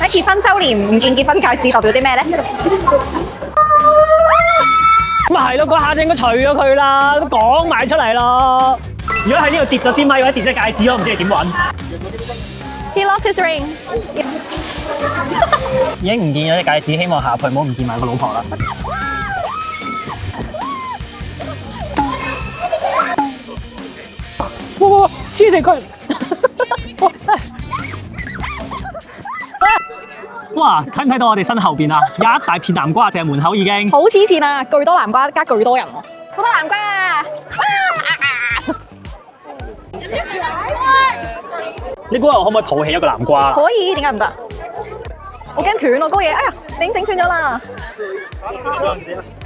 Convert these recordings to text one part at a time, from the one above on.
喺結婚週年唔見結婚戒指代表啲咩咧？咁咪係咯，嗰下就應該除咗佢啦，都講埋出嚟咯。如果喺呢度跌咗支咪或者跌咗戒指，我唔知你點揾。He lost his ring。已經唔見咗隻戒指，希望下一輩唔好唔見埋個老婆啦。哇！黐住佢！哇！睇唔睇到我哋身後邊啊？有一大片南瓜，淨係門口已經。好黐線啊！巨多南瓜加巨多人喎，好多南瓜啊！你估下我可唔可以抱起一個南瓜？可以，點解唔得？我驚斷喎，嗰嘢！哎呀，你已經整斷咗啦！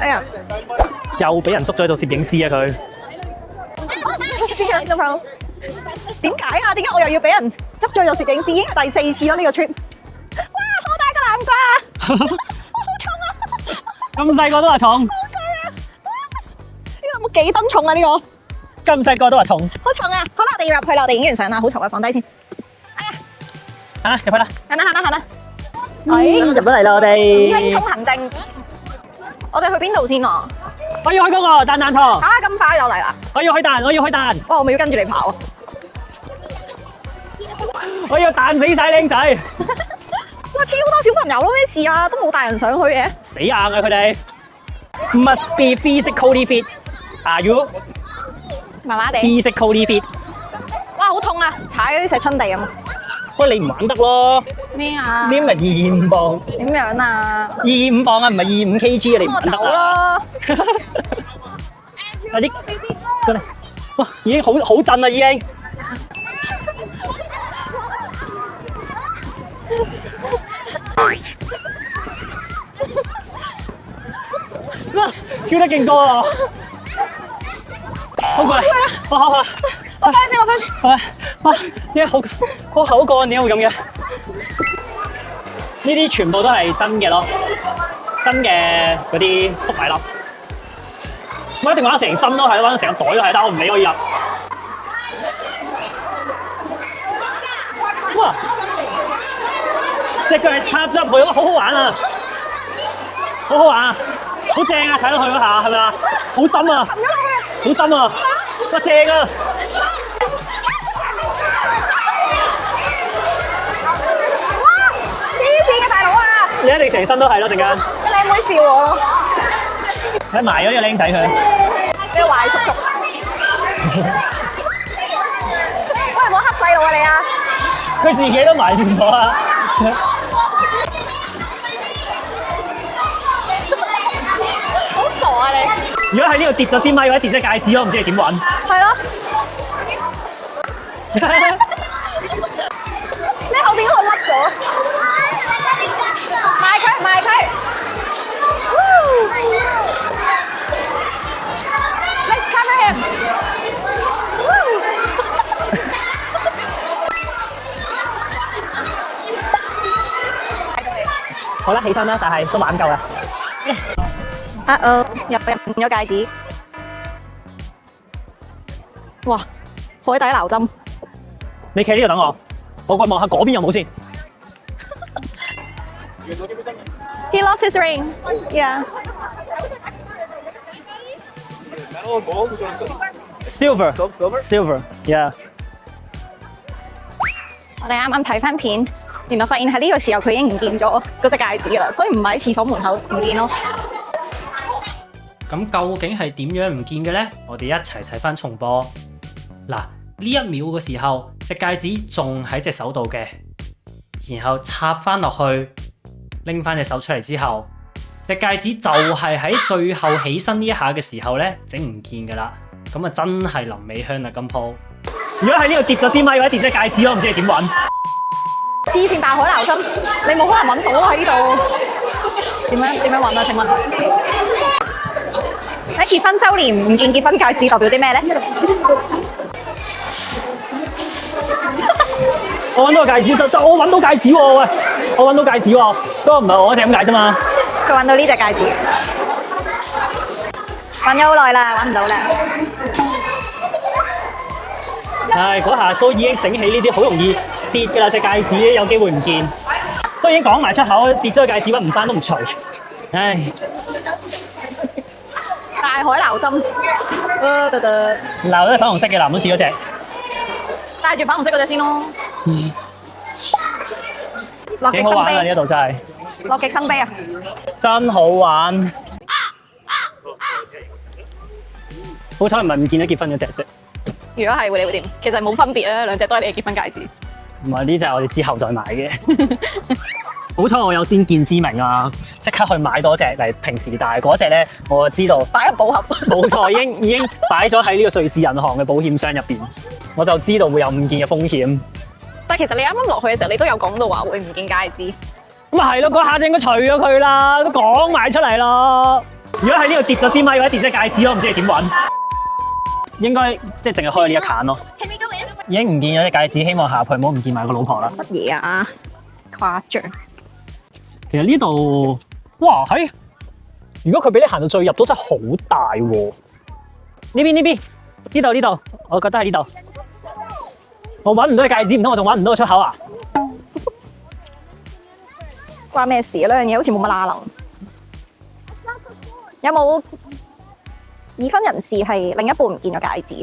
哎呀，又俾人捉咗做攝影師啊佢！點解啊？點解我又要俾人捉咗做攝影師？已經係第4次啦呢個 trip。哇！好大個南瓜，哇！好重啊！咁細個都話重，好巨啊！呢個有冇幾噸重啊？呢個咁細個都話重。好重啊！好啦，我哋要入去啦，我哋影完相啦，好重啊，放低先。哎呀，行啦，入去啦。行啦！入咗嚟啦，我已經哋。通行證。我哋去邊度先啊？我要去嗰個彈彈床。啊，咁快就嚟啦！我要去彈，我要去彈，哇，我咪要跟住你跑啊！我要彈死晒靚仔。哇，超多小朋友咯，咩事啊？都冇大人上去嘅。死硬啊佢哋。Must be physically fit. Are you 麻麻地。 physically fit？哇，好痛啊！踩嗰啲石春地咁。喂，你唔玩得咯？咩啊？呢咪25磅點樣啊？ ，25磅啊，唔係25 kg 啊，你唔我玩得走啊？咯。快啲過嚟！哇，已經好震啦，已經。哇，跳得勁多啊！好過嚟，好。我翻先，我翻先。係哇，依家好口乾，點解會咁嘅？呢啲全部都係真嘅咯，真嘅嗰啲粟米粒。我一定玩成身都係，玩成個袋都係，但我唔理我要入。哇！隻腳係插咗入去，哇，好好玩啊！好好玩啊！好正啊！踩落去嗰下係咪啊？好深啊！沉咗落去。好深啊！哇，正啊！哇！黐線嘅大佬啊！你一定成身都係咯，陣間。靚妹笑我咯。睇埋咗隻僆仔佢。咩壞叔叔？喂，冇黑細路啊你啊！佢自己都埋斷咗啊！好傻啊你！如果喺呢度跌咗支咪或者跌咗戒指，我唔知你點揾。係咯。你後邊嗰個甩咗。賣佢！Let's cover him。好啦，起身啦，但係都玩夠啦。入咗戒指。哇！海底撈針。你企呢度等我，我過去望下嗰邊有冇先。He lost his ring. Yeah. Silver. Yeah. 我哋啱啱睇翻片，原來發現喺呢個時候佢已經唔見咗嗰隻戒指啦，所以唔係喺廁所門口唔見咯。咁究竟係點樣唔見嘅呢？我哋一齊睇翻重播。嗱，呢1秒嘅時候，隻戒指仲喺隻手度嘅，然後插翻落去，拎翻隻手出嚟之後，隻戒指就係喺最後起身呢一下嘅時候呢，整唔見噶啦。咁啊，真係臨尾香啊！今鋪。如果喺呢度跌咗支咪或者跌咗戒指，我唔知你點揾。黐線大海撈針，你冇可能揾到喺呢度。點樣揾啊？請問喺結婚週年唔見結婚戒指代表啲咩咧？我揾到個戒指，我揾到戒指喎，喂！我揾到戒指喎，不過唔係我隻咁解啫嘛。佢揾到呢隻戒指，揾咗好耐啦，揾唔到啦。唉，嗰下都已經醒起呢啲好容易跌㗎啦，隻戒指有機會唔見。都已經講埋出口，跌咗個戒指屈唔翻都唔除。唉，大海撈針，嗱，都係粉紅色嘅，藍都似嗰隻。戴住粉紅色嗰隻先咯。樂極幾好玩啊！生悲，呢度真係樂極生悲啊！真好玩。好彩唔係唔見咗結婚嗰隻啫。如果係會你會點？其實冇分別啊，兩隻都係你嘅結婚戒指。唔係呢隻，我哋之後再買嘅。好彩我有先見之明啊！即刻去買多隻嚟平時戴。嗰隻咧，我就知道擺入寶盒。冇錯，已經擺咗喺呢個瑞士銀行嘅保險箱入邊，我就知道會有誤件嘅風險。但係其實你啱啱落去嘅時候，你都有講到話會唔見戒指。咁咪係咯，嗰下就應該除咗佢啦，都講埋出嚟咯。如果喺呢度跌咗支咪或者跌咗戒指，我唔知你點揾。應該即係淨係開呢一間咯。已經唔見咗隻戒指，希望下一鋪唔好唔見埋個老婆啦。乜嘢啊？誇張！其實呢度，哇喺，如果佢俾你行到最入都真係好大喎。呢邊呢度，我覺得係呢度。我揾唔到隻戒指，唔通我仲揾唔到個出口啊？關咩事啊？兩樣嘢好似冇乜拉楞。有冇已婚人士係另一半唔見咗戒指？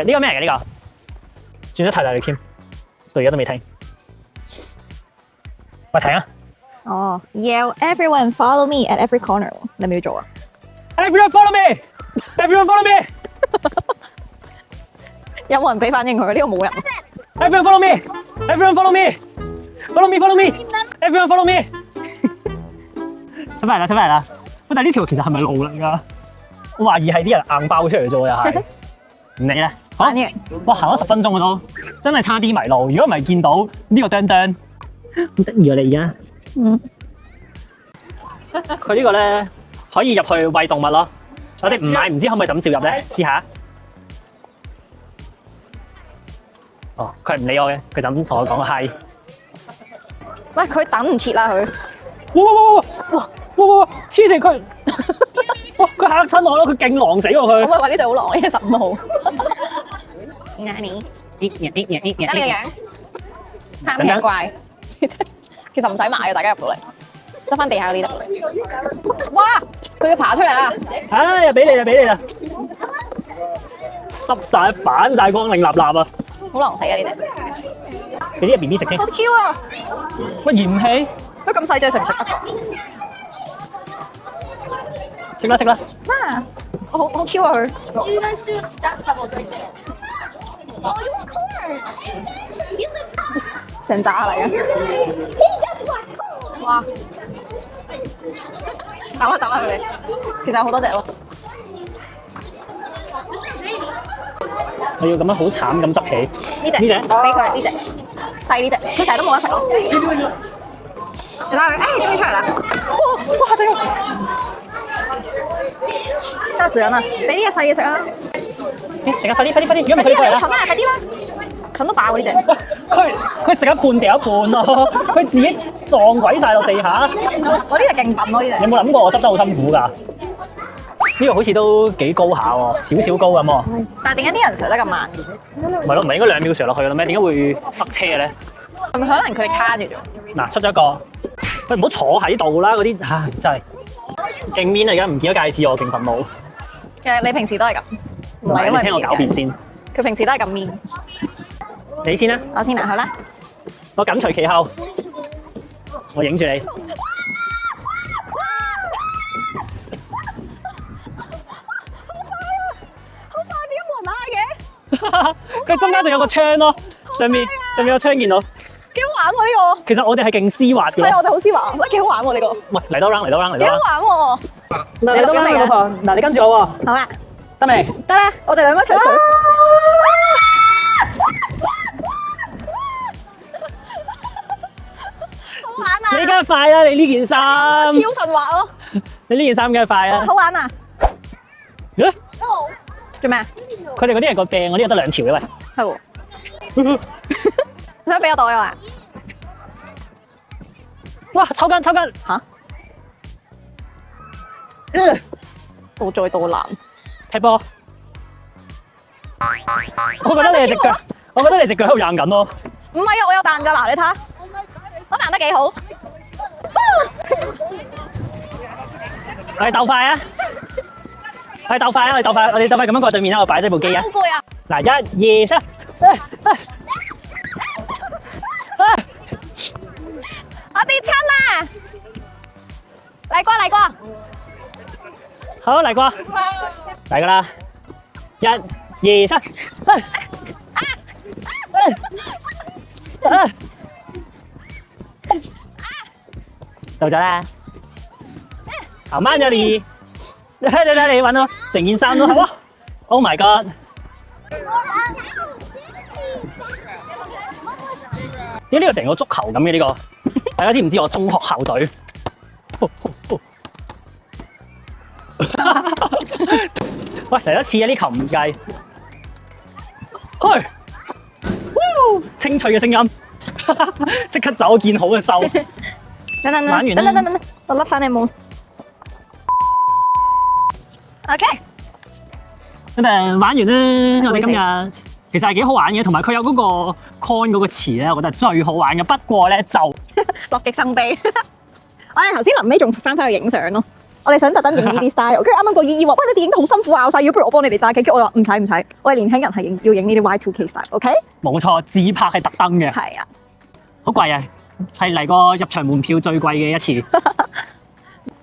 呢個咩嚟嘅呢個？轉得太大力添，到而家都未停。喂，停啊！哦 ，Yell everyone follow me at every corner， 你咪要做啊 ！Everyone follow me! Everyone follow me! 有冇人俾反應佢？呢個冇人。Everyone follow me! Everyone follow me! Follow me! Follow me! Everyone follow me! 出翻嚟啦！喂，但係呢條其實係咪路嚟㗎？我懷疑係啲人硬爆出嚟啫喎，又係。唔理啦。好，哇，行咗10分鐘都，真係差啲迷路。如果唔係見到呢個釘釘，好得意啊！你而家，佢呢個咧可以入去餵動物咯。我哋唔買唔知可唔可以咁照入咧？試下。哦，佢係唔理我嘅，佢就咁同我講個 hi。喂，佢等唔切啦佢。哇！黐線佢，哇！佢嚇親我咯，佢勁狼死喎佢。可唔可以話呢隻好狼？呢隻15號。你得你個樣，貪奇怪。其實唔使買嘅，大家入到嚟，執翻地下嗰啲得。哇！佢要爬出嚟啦！唉，俾你啦！濕晒反晒光，擰立立啊！好狼死啊！呢隻。俾啲嘢 B B 食先。好 Q 啊！喂，嫌棄？佢咁細隻食唔食得㗎？食啦！啊！好 Q 啊佢。成扎嚟嘅。哇！走啦佢哋，其實有好多隻咯。我要咁樣好慘咁執起呢隻，俾佢呢隻細呢隻，佢成日都冇得食咯。你睇佢，終於出嚟啦！哇嚇死我！嚇死人啊！俾呢隻細嘢食啊！食啊！快啲！如果唔係佢嚟啦！蠢啊！快啲啦！蠢到爆喎呢隻。佢食一半掉一半咯，佢自己撞鬼晒落地下。我呢隻勁笨咯呢隻。有冇諗過我執得好辛苦㗎？呢個好似都幾高下喎，少少高咁喎。但係點解啲人上得咁慢？唔係咯，唔係應該2秒上落去啦咩？點解會塞車嘅咧？係咪可能佢哋卡住咗？嗱，出咗一個，喂，唔好坐喺度啦，嗰啲唉真係勁 mean 啊！而家唔見咗戒指，我勁憤怒。其實你平時都係咁，唔係因為你聽我狡辯先。佢平時都係咁 mean。你先啦。我先啦，好啦。我緊隨其後，我影住你。佢中間仲有個窗咯，上面有窗見到。幾好玩喎呢個！其實我哋係勁絲滑嘅。係我哋好絲滑，喂幾好玩喎呢個。喂，嚟多 round。幾好玩喎！嚟多 round 老婆，嗱你跟住我喎。好啊，得未？得啦，我哋兩個一齊水。好玩啊！你梗係快啦！你呢件衫。超順滑咯！你呢件衫梗係快啦。好玩啊！咦？做咩啊？佢哋嗰啲係個柄，我呢個得2條嘅喂。係喎。你想俾我袋我啊？哇！抽筋！嚇！倒再倒難。踢波。我覺得你隻腳喺度硬緊咯。唔係啊，我有彈㗎嗱，你睇下。我彈得幾好。我哋鬥快啊！我哋鬥快啊！我哋鬥快，我哋鬥快咁樣過對面啦！我擺低部機啊！好攰啊！嗱，一、二、三，我跌親啦！嚟過嚟過，好嚟過，嚟噶啦！一、二、三，到咗啦！好慢咗你，你睇你揾到成件衫都係喎 ！Oh my god！點解呢個成個足球咁嘅呢個？大家知唔知我中學校隊？喂，嚟一次啊！呢球唔計，去，清脆嘅聲音，即刻走見好嘅收。等，玩完啦，等，我甩翻你帽。OK，咁玩完啦，我哋今日其實係幾好玩嘅，同埋佢有嗰個 coin 嗰個詞咧，我覺得係最好玩嘅。不過咧就樂極生悲。我哋頭先臨尾仲翻返去影相咯。我哋想特登影呢啲 style，跟住啱啱個姨姨話：喂，你哋影得好辛苦啊！我晒要不如我幫你哋揸機。跟住我話唔使，我哋年輕人係要影呢啲 Y2K style，OK？冇錯，自拍係特登嘅，係啊，好貴啊，係嚟個入場門票最貴嘅一次。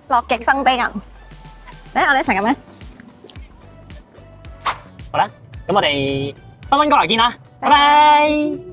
樂極生悲人。嚟，我哋一齊咁咩？好啦，咁我哋分分鐘嚟見啦，拜拜。